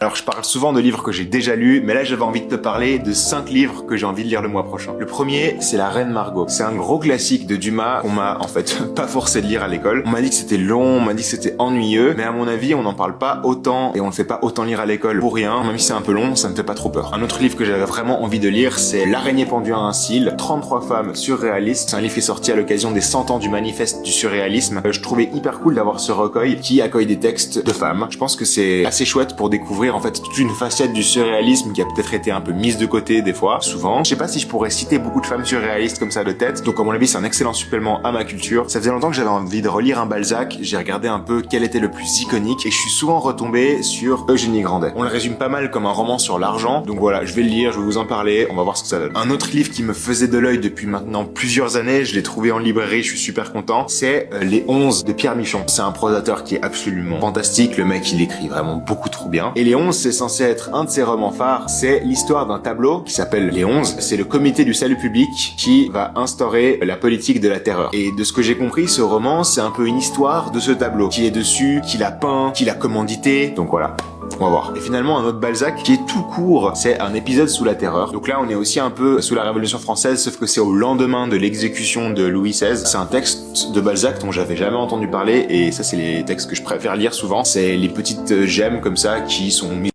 Alors je parle souvent de livres que j'ai déjà lus, mais là j'avais envie de te parler de 5 livres que j'ai envie de lire le mois prochain. Le premier, c'est La Reine Margot. C'est un gros classique de Dumas qu'on m'a en fait pas forcé de lire à l'école. On m'a dit que c'était long, on m'a dit que c'était ennuyeux, mais à mon avis on n'en parle pas autant et on ne fait pas autant lire à l'école pour rien. Même si c'est un peu long, ça me fait pas trop peur. Un autre livre que j'avais vraiment envie de lire, c'est L'araignée pendue à un cil, 33 femmes surréalistes. C'est un livre qui est sorti à l'occasion des 100 ans du manifeste du surréalisme. Je trouvais hyper cool d'avoir ce recueil qui accueille des textes de femmes. Je pense que c'est assez chouette pour découvrir en fait toute une facette du surréalisme qui a peut-être été un peu mise de côté des fois, souvent. Je sais pas si je pourrais citer beaucoup de femmes surréalistes comme ça de tête, donc à mon avis c'est un excellent supplément à ma culture. Ça faisait longtemps que j'avais envie de relire un Balzac, j'ai regardé un peu quel était le plus iconique et je suis souvent retombé sur Eugénie Grandet. On le résume pas mal comme un roman sur l'argent, donc voilà, je vais le lire, je vais vous en parler, on va voir ce que ça donne. Un autre livre qui me faisait de l'œil depuis maintenant plusieurs années, je l'ai trouvé en librairie, je suis super content, c'est Les 11 de Pierre Michon. C'est un prosateur qui est absolument fantastique, le mec il écrit vraiment beaucoup trop bien. Et Les 11 c'est censé être un de ses romans phares, c'est l'histoire d'un tableau qui s'appelle Les 11. C'est le comité du salut public qui va instaurer la politique de la terreur. Et de ce que j'ai compris, ce roman, c'est un peu une histoire de ce tableau, qui est dessus, qui l'a peint, qui l'a commandité, donc voilà. On va voir. Et finalement, un autre Balzac qui est tout court, c'est Un épisode sous la terreur. Donc là, on est aussi un peu sous la Révolution française, sauf que c'est au lendemain de l'exécution de Louis XVI. C'est un texte de Balzac dont j'avais jamais entendu parler, et ça, c'est les textes que je préfère lire souvent. C'est les petites gemmes comme ça qui sont mises